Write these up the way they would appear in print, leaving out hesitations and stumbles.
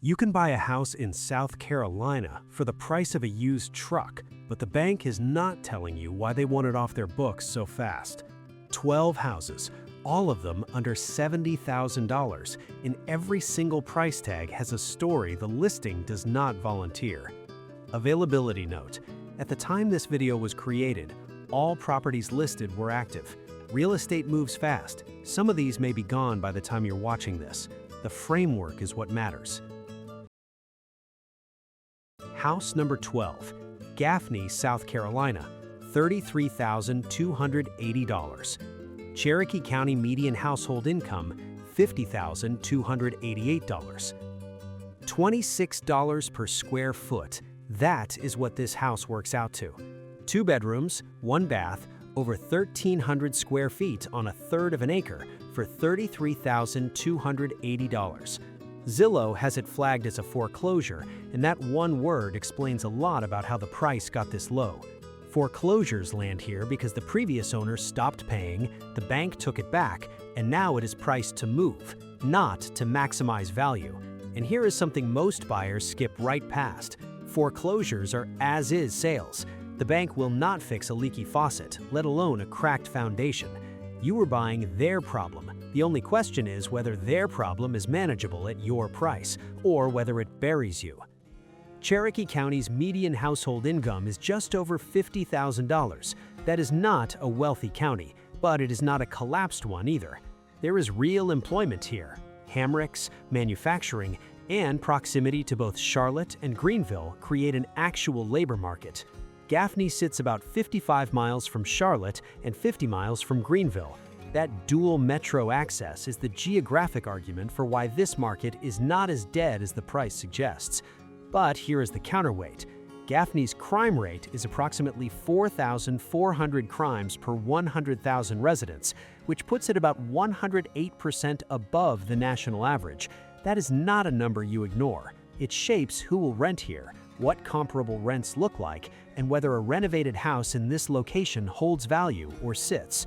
You can buy a house in South Carolina for the price of a used truck, but the bank is not telling you why they want it off their books so fast. 12 houses, all of them under $70,000, and every single price tag has a story the listing does not volunteer. Availability note: at the time this video was created, all properties listed were active. Real estate moves fast. Some of these may be gone by the time you're watching this. The framework is what matters. House number 12, Gaffney, South Carolina, $33,280. Cherokee County median household income, $50,288. $26 per square foot. That is what this house works out to. 2 bedrooms, 1 bath, over 1,300 square feet on a third of an acre for $33,280. Zillow has it flagged as a foreclosure, and that one word explains a lot about how the price got this low. Foreclosures land here because the previous owner stopped paying, the bank took it back, and now it is priced to move, not to maximize value. And here is something most buyers skip right past. Foreclosures are as-is sales. The bank will not fix a leaky faucet, let alone a cracked foundation. You are buying their problem. The only question is whether their problem is manageable at your price, or whether it buries you. Cherokee County's median household income is just over $50,000. That is not a wealthy county, but it is not a collapsed one either. There is real employment here. Hammocks, manufacturing, and proximity to both Charlotte and Greenville create an actual labor market. Gaffney sits about 55 miles from Charlotte and 50 miles from Greenville. That dual metro access is the geographic argument for why this market is not as dead as the price suggests. But here is the counterweight. Gaffney's crime rate is approximately 4,400 crimes per 100,000 residents, which puts it about 108% above the national average. That is not a number you ignore. It shapes who will rent here, what comparable rents look like, and whether a renovated house in this location holds value or sits.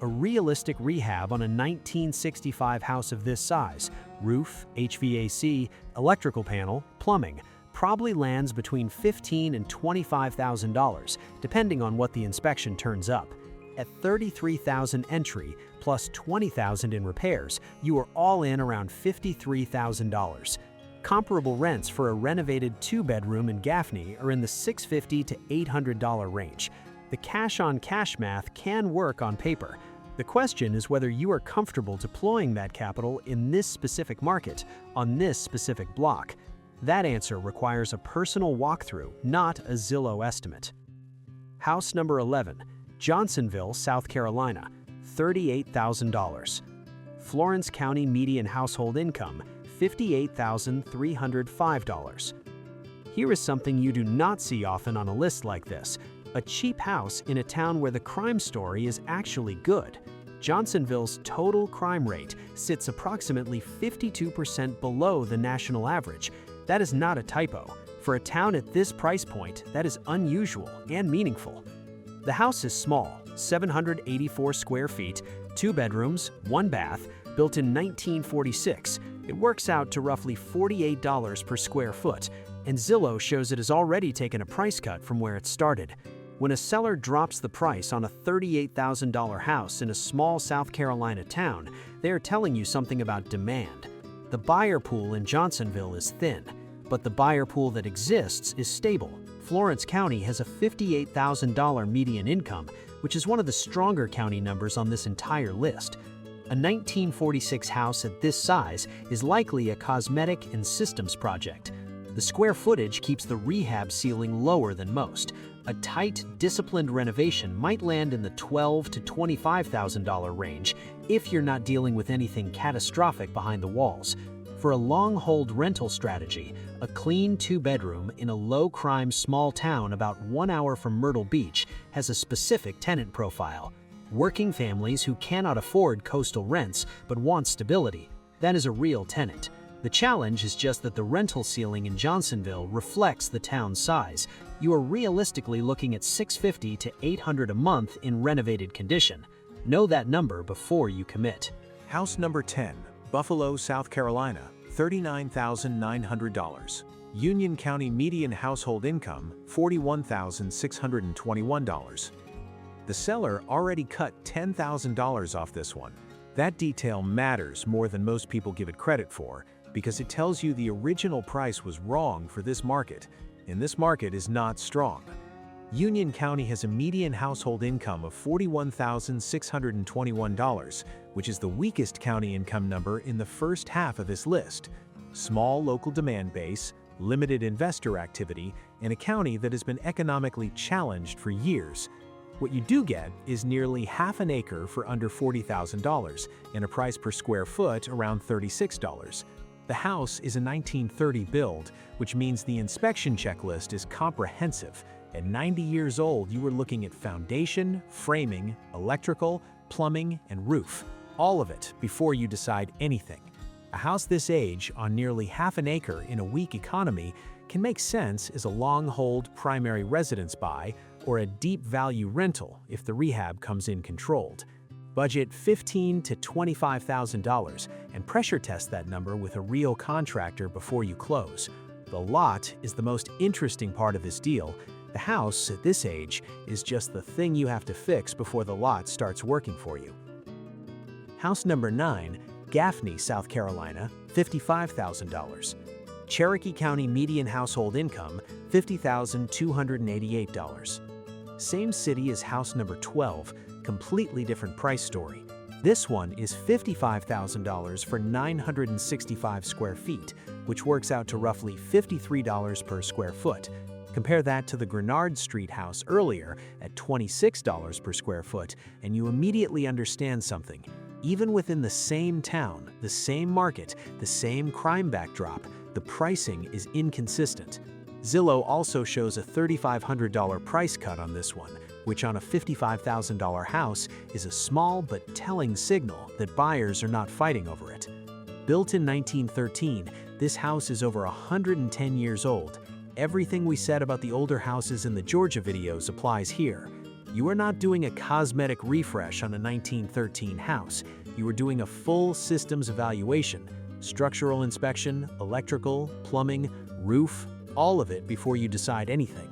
A realistic rehab on a 1965 house of this size, roof, HVAC, electrical panel, plumbing, probably lands between $15,000 and $25,000, depending on what the inspection turns up. At $33,000 entry plus $20,000 in repairs, you are all in around $53,000. Comparable rents for a renovated 2-bedroom in Gaffney are in the $650 to $800 range. The cash-on-cash math can work on paper. The question is whether you are comfortable deploying that capital in this specific market, on this specific block. That answer requires a personal walkthrough, not a Zillow estimate. House number 11, Johnsonville, South Carolina, $38,000. Florence County median household income, $58,305. Here is something you do not see often on a list like this: a cheap house in a town where the crime story is actually good. Johnsonville's total crime rate sits approximately 52% below the national average. That is not a typo. For a town at this price point, that is unusual and meaningful. The house is small, 784 square feet, 2 bedrooms, 1 bath, built in 1946. It works out to roughly $48 per square foot, and Zillow shows it has already taken a price cut from where it started. When a seller drops the price on a $38,000 house in a small South Carolina town, they are telling you something about demand. The buyer pool in Johnsonville is thin, but the buyer pool that exists is stable. Florence County has a $58,000 median income, which is one of the stronger county numbers on this entire list. A 1946 house at this size is likely a cosmetic and systems project. The square footage keeps the rehab ceiling lower than most. A tight, disciplined renovation might land in the $12,000 to $25,000 range if you're not dealing with anything catastrophic behind the walls. For a long-hold rental strategy, a clean 2-bedroom in a low-crime small town about 1 hour from Myrtle Beach has a specific tenant profile. Working families who cannot afford coastal rents but want stability. That is a real tenant. The challenge is just that the rental ceiling in Johnsonville reflects the town's size. You are realistically looking at $650 to $800 a month in renovated condition. Know that number before you commit. House number 10, Buffalo, South Carolina, $39,900. Union County median household income, $41,621. The seller already cut $10,000 off this one. That detail matters more than most people give it credit for, because it tells you the original price was wrong for this market, and this market is not strong. Union County has a median household income of $41,621, which is the weakest county income number in the first half of this list. Small local demand base, limited investor activity, and a county that has been economically challenged for years. What you do get is nearly half an acre for under $40,000 and a price per square foot around $36. The house is a 1930 build, which means the inspection checklist is comprehensive. At 90 years old, you are looking at foundation, framing, electrical, plumbing, and roof. All of it before you decide anything. A house this age on nearly half an acre in a weak economy can make sense as a long-hold primary residence buy or a deep value rental if the rehab comes in controlled. Budget $15,000 to $25,000 and pressure test that number with a real contractor before you close. The lot is the most interesting part of this deal. The house at this age is just the thing you have to fix before the lot starts working for you. House number 9, Gaffney, South Carolina, $55,000. Cherokee County median household income, $50,288. Same city as house number 12, completely different price story. This one is $55,000 for 965 square feet, which works out to roughly $53 per square foot. Compare that to the Grenard Street house earlier at $26 per square foot, and you immediately understand something. Even within the same town, the same market, the same crime backdrop, the pricing is inconsistent. Zillow also shows a $3,500 price cut on this one, which on a $55,000 house is a small but telling signal that buyers are not fighting over it. Built in 1913, this house is over 110 years old. Everything we said about the older houses in the Georgia videos applies here. You are not doing a cosmetic refresh on a 1913 house. You are doing a full systems evaluation, structural inspection, electrical, plumbing, roof, all of it before you decide anything.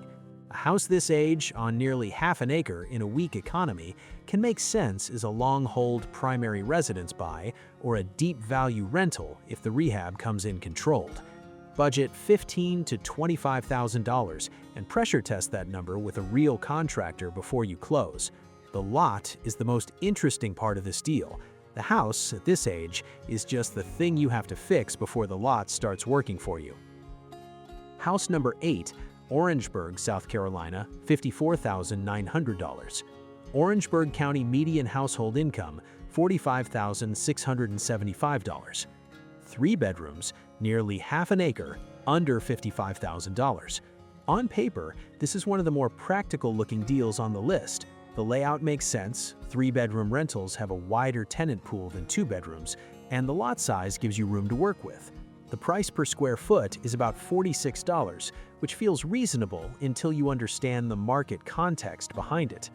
A house this age on nearly half an acre in a weak economy can make sense as a long-hold primary residence buy or a deep value rental if the rehab comes in controlled. Budget $15,000 to $25,000 and pressure test that number with a real contractor before you close. The lot is the most interesting part of this deal. The house at this age is just the thing you have to fix before the lot starts working for you. House number 8, Orangeburg, South Carolina, $54,900. Orangeburg County median household income, $45,675. 3 bedrooms, nearly half an acre, under $55,000. On paper, this is one of the more practical-looking deals on the list. The layout makes sense, 3-bedroom rentals have a wider tenant pool than 2 bedrooms, and the lot size gives you room to work with. The price per square foot is about $46, which feels reasonable until you understand the market context behind it.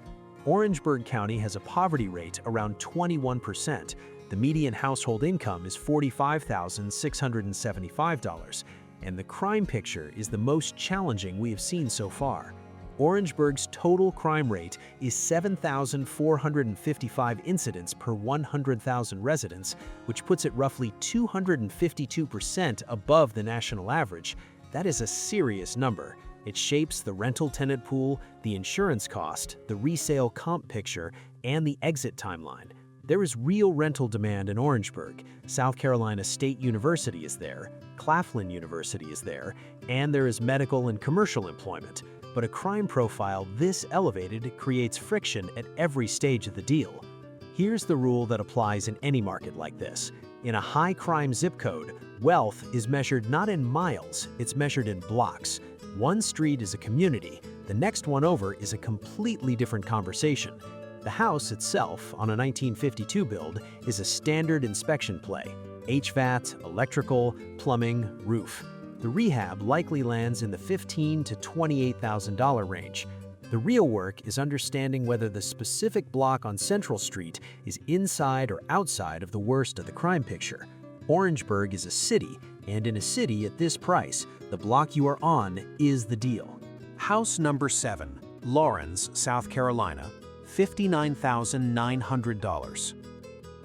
Orangeburg County has a poverty rate around 21%. The median household income is $45,675, and the crime picture is the most challenging we have seen so far. Orangeburg's total crime rate is 7,455 incidents per 100,000 residents, which puts it roughly 252% above the national average. That is a serious number. It shapes the rental tenant pool, the insurance cost, the resale comp picture, and the exit timeline. There is real rental demand in Orangeburg. South Carolina State University is there, Claflin University is there, and there is medical and commercial employment. But a crime profile this elevated creates friction at every stage of the deal. Here's the rule that applies in any market like this. In a high-crime zip code, wealth is measured not in miles, it's measured in blocks. One street is a community, the next one over is a completely different conversation. The house itself, on a 1952 build, is a standard inspection play: HVAC, electrical, plumbing, roof. The rehab likely lands in the $15,000 to $28,000 range. The real work is understanding whether the specific block on Central Street is inside or outside of the worst of the crime picture. Orangeburg is a city, And in a city at this price, the block you are on is the deal. House number 7, Lawrence, South Carolina, $59,900.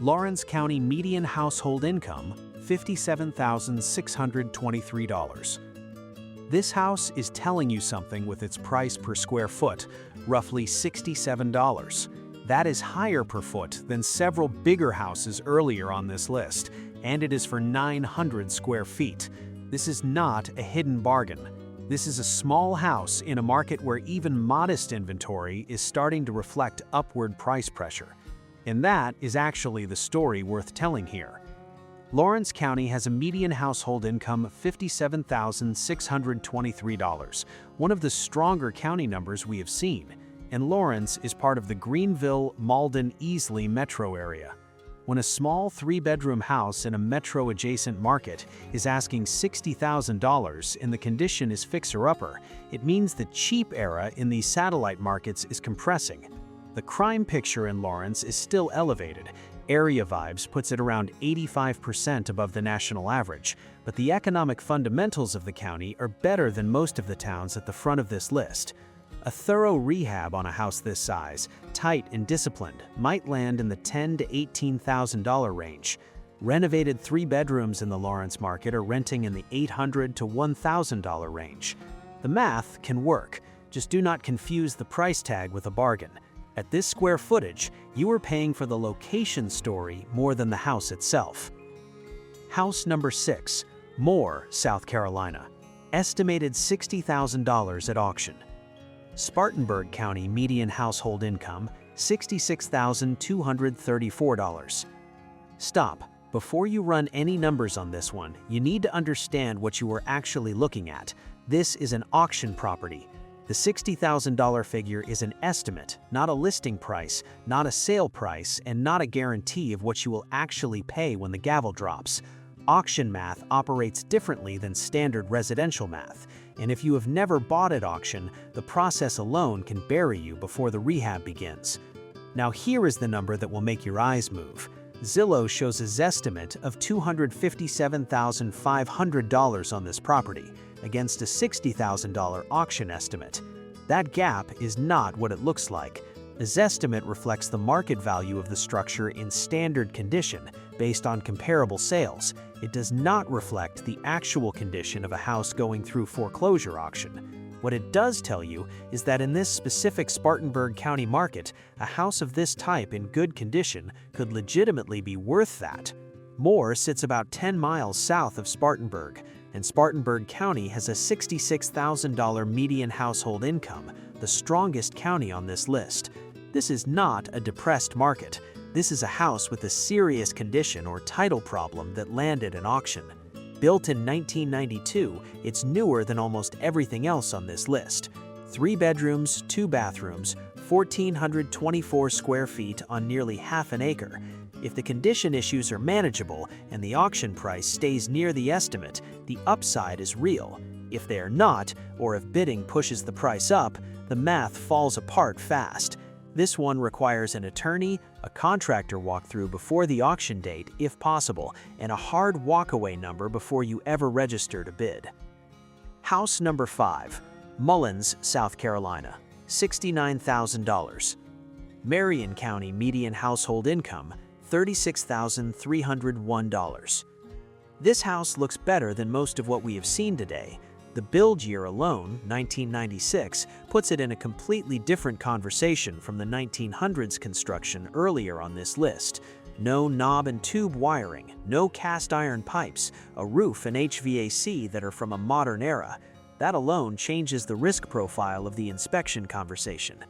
Lawrence County median household income, $57,623. This house is telling you something with its price per square foot, roughly $67. That is higher per foot than several bigger houses earlier on this list, and it is for 900 square feet. This is not a hidden bargain. This is a small house in a market where even modest inventory is starting to reflect upward price pressure. And that is actually the story worth telling here. Lawrence County has a median household income of $57,623, one of the stronger county numbers we have seen, and Lawrence is part of the Greenville-Malden-Easley metro area. When a small 3-bedroom house in a metro-adjacent market is asking $60,000 and the condition is fixer-upper, it means the cheap era in these satellite markets is compressing. The crime picture in Lawrence is still elevated. Area Vibes puts it around 85% above the national average, but the economic fundamentals of the county are better than most of the towns at the front of this list. A thorough rehab on a house this size, tight and disciplined, might land in the $10,000 to $18,000 range. Renovated 3 bedrooms in the Lawrence market are renting in the $800 to $1,000 range. The math can work, just do not confuse the price tag with a bargain. At this square footage, you are paying for the location story more than the house itself. House number 6, Moore, South Carolina. Estimated $60,000 at auction. Spartanburg County median household income, $66,234. Stop. Before you run any numbers on this one, you need to understand what you are actually looking at. This is an auction property. The $60,000 figure is an estimate, not a listing price, not a sale price, and not a guarantee of what you will actually pay when the gavel drops. Auction math operates differently than standard residential math, and if you have never bought at auction, the process alone can bury you before the rehab begins. Now here is the number that will make your eyes move. Zillow shows a Zestimate of $257,500 on this property, against a $60,000 auction estimate. That gap is not what it looks like. A Zestimate reflects the market value of the structure in standard condition based on comparable sales. It does not reflect the actual condition of a house going through foreclosure auction. What it does tell you is that in this specific Spartanburg County market, a house of this type in good condition could legitimately be worth that. Moore sits about 10 miles south of Spartanburg, and Spartanburg County has a $66,000 median household income, the strongest county on this list. This is not a depressed market. This is a house with a serious condition or title problem that landed an auction. Built in 1992, it's newer than almost everything else on this list. 3 bedrooms, 2 bathrooms, 1,424 square feet on nearly half an acre. If the condition issues are manageable and the auction price stays near the estimate, the upside is real. If they are not, or if bidding pushes the price up, the math falls apart fast. This one requires an attorney, a contractor walkthrough before the auction date if possible, and a hard walkaway number before you ever register to bid. House number 5, Mullins, South Carolina, $69,000. Marion County median household income, $36,301. This house looks better than most of what we have seen today. The build year alone, 1996, puts it in a completely different conversation from the 1900s construction earlier on this list. No knob and tube wiring, no cast iron pipes, a roof and HVAC that are from a modern era. That alone changes the risk profile of the inspection conversation.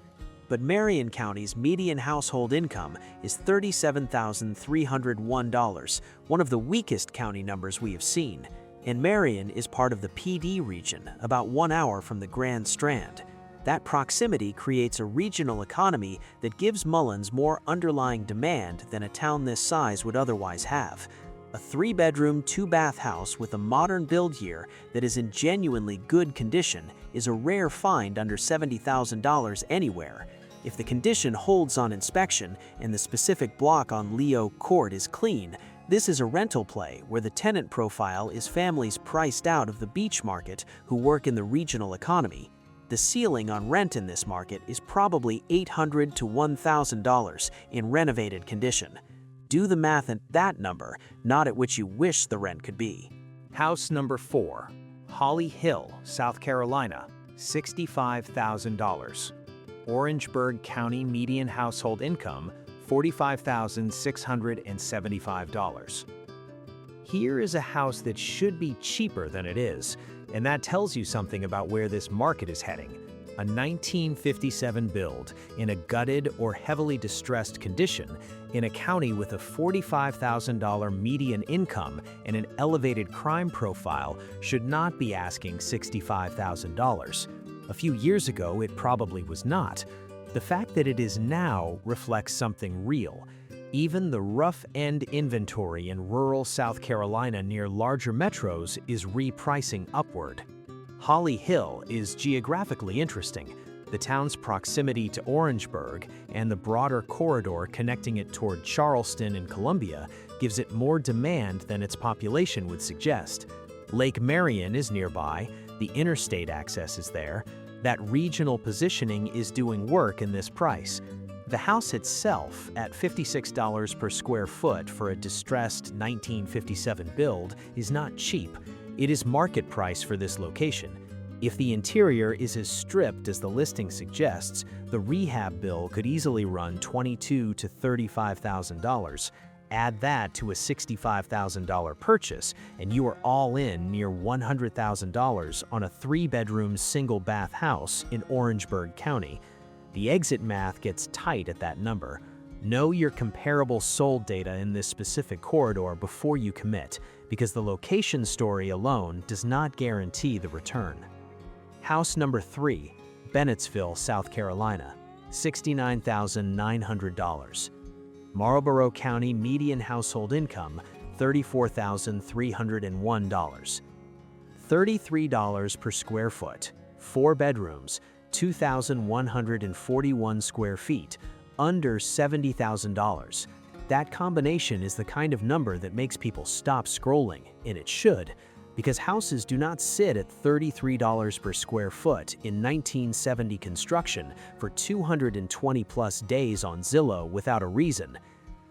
But Marion County's median household income is $37,301, one of the weakest county numbers we have seen. And Marion is part of the PD region, about 1 hour from the Grand Strand. That proximity creates a regional economy that gives Mullins more underlying demand than a town this size would otherwise have. A 3-bedroom, 2-bath house with a modern build year that is in genuinely good condition is a rare find under $70,000 anywhere. If the condition holds on inspection and the specific block on Leo Court is clean, This is a rental play where the tenant profile is families priced out of the beach market who work in the regional economy. The ceiling on rent in this market is probably $800 to $1,000 in renovated condition. Do the math at that number, not at which you wish the rent could be. House number 4, Holly Hill, South Carolina, $65,000. Orangeburg County median household income, $45,675. Here is a house that should be cheaper than it is, and that tells you something about where this market is heading. A 1957 build in a gutted or heavily distressed condition in a county with a $45,000 median income and an elevated crime profile should not be asking $65,000. A few years ago, it probably was not. The fact that it is now reflects something real. Even the rough-end inventory in rural South Carolina near larger metros is repricing upward. Holly Hill is geographically interesting. The town's proximity to Orangeburg and the broader corridor connecting it toward Charleston and Columbia gives it more demand than its population would suggest. Lake Marion is nearby, the interstate access is there. That regional positioning is doing work in this price. The house itself, at $56 per square foot for a distressed 1957 build, is not cheap. It is market price for this location. If the interior is as stripped as the listing suggests, the rehab bill could easily run $22,000 to $35,000. Add that to a $65,000 purchase, and you are all in near $100,000 on a 3-bedroom single-bath house in Orangeburg County. The exit math gets tight at that number. Know your comparable sold data in this specific corridor before you commit, because the location story alone does not guarantee the return. House number 3, Bennettsville, South Carolina, $69,900. Marlborough County median household income, $34,301. $33 per square foot, 4 bedrooms, 2,141 square feet, under $70,000. That combination is the kind of number that makes people stop scrolling, and it should, because houses do not sit at $33 per square foot in 1970 construction for 220 plus days on Zillow without a reason.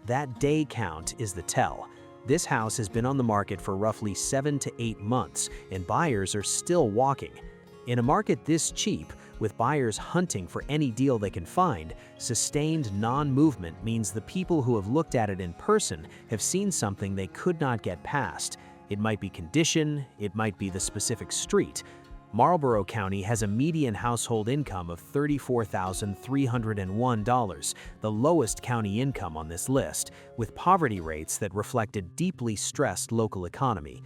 That day count is the tell. This house has been on the market for roughly 7 to 8 months, and buyers are still walking. In a market this cheap, with buyers hunting for any deal they can find, sustained non-movement means the people who have looked at it in person have seen something they could not get past. It might be condition, it might be the specific street. Marlborough County has a median household income of $34,301, the lowest county income on this list, with poverty rates that reflect a deeply stressed local economy.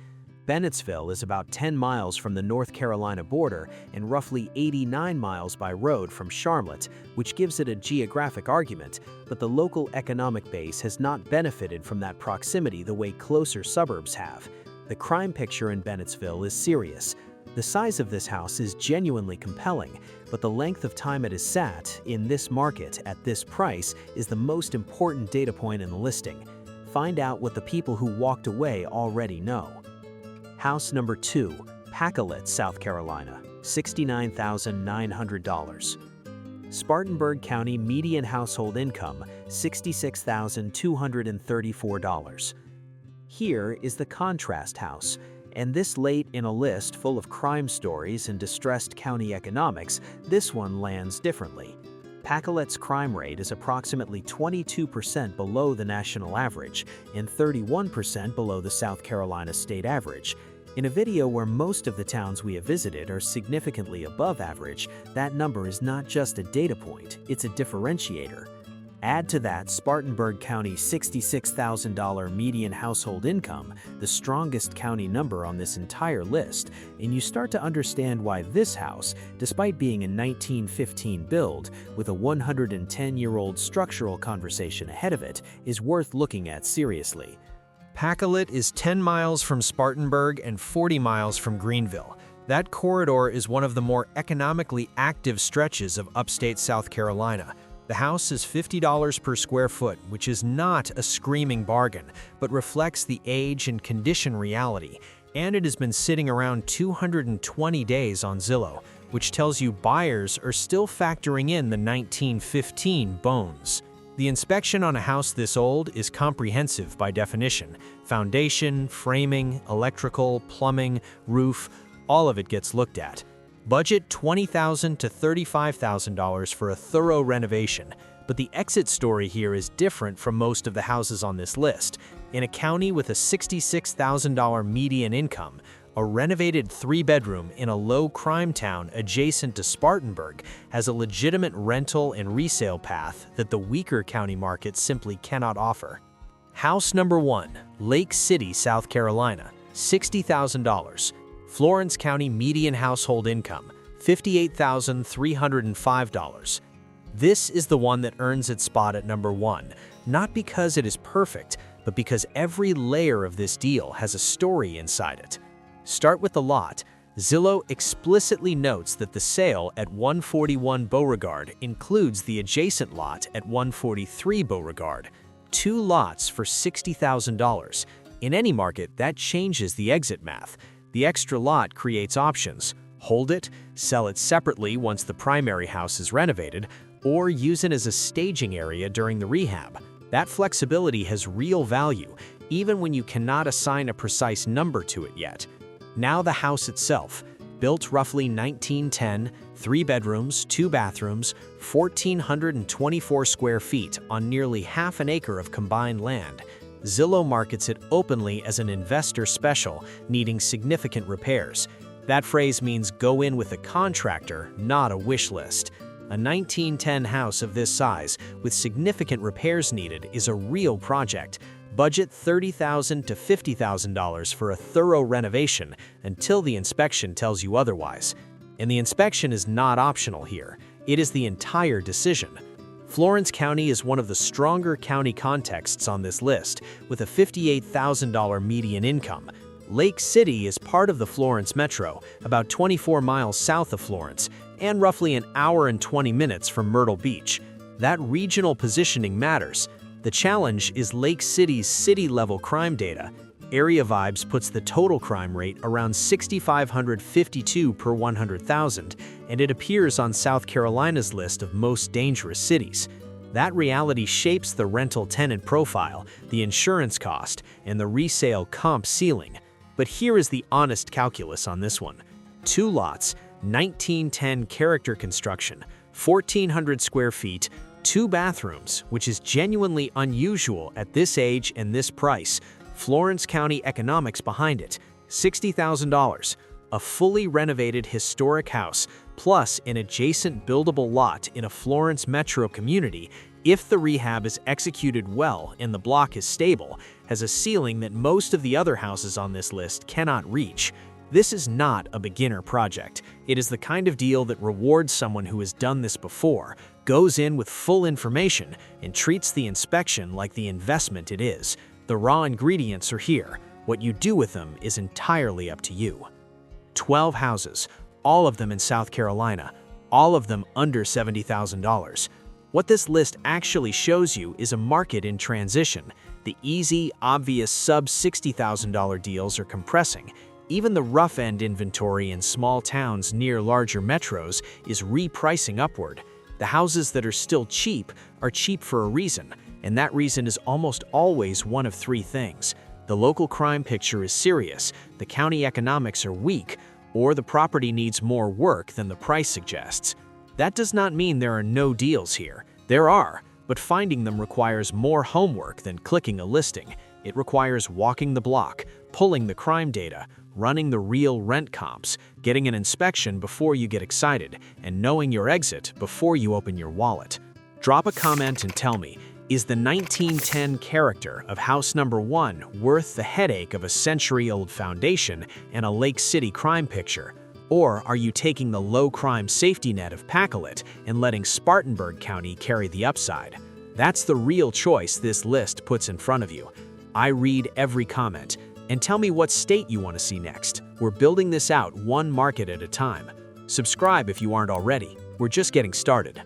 Bennettsville is about 10 miles from the North Carolina border and roughly 89 miles by road from Charlotte, which gives it a geographic argument, but the local economic base has not benefited from that proximity the way closer suburbs have. The crime picture in Bennettsville is serious. The size of this house is genuinely compelling, but the length of time it has sat in this market at this price is the most important data point in the listing. Find out what the people who walked away already know. House number 2, Pacolet, South Carolina, $69,900. Spartanburg County median household income, $66,234. Here is the contrast house, and this late in a list full of crime stories and distressed county economics, this one lands differently. Pacolet's crime rate is approximately 22% below the national average and 31% below the South Carolina state average. In a video where most of the towns we have visited are significantly above average, that number is not just a data point, it's a differentiator. Add to that Spartanburg County's $66,000 median household income, the strongest county number on this entire list, and you start to understand why this house, despite being a 1915 build with a 110-year-old structural conversation ahead of it, is worth looking at seriously. Pacolet is 10 miles from Spartanburg and 40 miles from Greenville. That corridor is one of the more economically active stretches of upstate South Carolina. The house is $50 per square foot, which is not a screaming bargain, but reflects the age and condition reality, and it has been sitting around 220 days on Zillow, which tells you buyers are still factoring in the 1915 bones. The inspection on a house this old is comprehensive by definition. Foundation, framing, electrical, plumbing, roof, all of it gets looked at. Budget $20,000 to $35,000 for a thorough renovation, but the exit story here is different from most of the houses on this list. In a county with a $66,000 median income, a renovated 3-bedroom in a low-crime town adjacent to Spartanburg has a legitimate rental and resale path that the weaker county market simply cannot offer. House number 1, Lake City, South Carolina, $60,000. Florence County median household income, $58,305. This is the one that earns its spot at number 1, not because it is perfect, but because every layer of this deal has a story inside it. Start with the lot. Zillow explicitly notes that the sale at 141 Beauregard includes the adjacent lot at 143 Beauregard. 2 lots for $60,000. In any market, that changes the exit math. The extra lot creates options. Hold it, sell it separately once the primary house is renovated, or use it as a staging area during the rehab. That flexibility has real value, even when you cannot assign a precise number to it yet. Now the house itself, built roughly 1910, 3 bedrooms, 2 bathrooms, 1,424 square feet on nearly half an acre of combined land. Zillow markets it openly as an investor special needing significant repairs. That phrase means go in with a contractor, not a wish list. A 1910 house of this size with significant repairs needed is a real project. Budget $30,000 to $50,000 for a thorough renovation until the inspection tells you otherwise. And the inspection is not optional here. It is the entire decision. Florence County is one of the stronger county contexts on this list, with a $58,000 median income. Lake City is part of the Florence Metro, about 24 miles south of Florence, and roughly an hour and 20 minutes from Myrtle Beach. That regional positioning matters. The challenge is Lake City's city-level crime data. Area Vibes puts the total crime rate around 6,552 per 100,000, and it appears on South Carolina's list of most dangerous cities. That reality shapes the rental tenant profile, the insurance cost, and the resale comp ceiling. But here is the honest calculus on this one. 2 lots, 1910 character construction, 1,400 square feet, 2 bathrooms, which is genuinely unusual at this age and this price. Florence County economics behind it, $60,000. A fully renovated historic house, plus an adjacent buildable lot in a Florence metro community, if the rehab is executed well and the block is stable, has a ceiling that most of the other houses on this list cannot reach. This is not a beginner project. It is the kind of deal that rewards someone who has done this before, goes in with full information, and treats the inspection like the investment it is. The raw ingredients are here. What you do with them is entirely up to you. 12 houses, all of them in South Carolina, all of them under $70,000. What this list actually shows you is a market in transition. The easy, obvious sub-$60,000 deals are compressing. Even the rough-end inventory in small towns near larger metros is repricing upward. The houses that are still cheap are cheap for a reason, and that reason is almost always one of 3 things. The local crime picture is serious, the county economics are weak, or the property needs more work than the price suggests. That does not mean there are no deals here. There are, but finding them requires more homework than clicking a listing. It requires walking the block, pulling the crime data, running the real rent comps, getting an inspection before you get excited, and knowing your exit before you open your wallet. Drop a comment and tell me, is the 1910 character of house number 1 worth the headache of a century-old foundation and a Lake City crime picture? Or are you taking the low-crime safety net of Pacolet and letting Spartanburg County carry the upside? That's the real choice this list puts in front of you. I read every comment. And tell me what state you want to see next. We're building this out one market at a time. Subscribe if you aren't already. We're just getting started.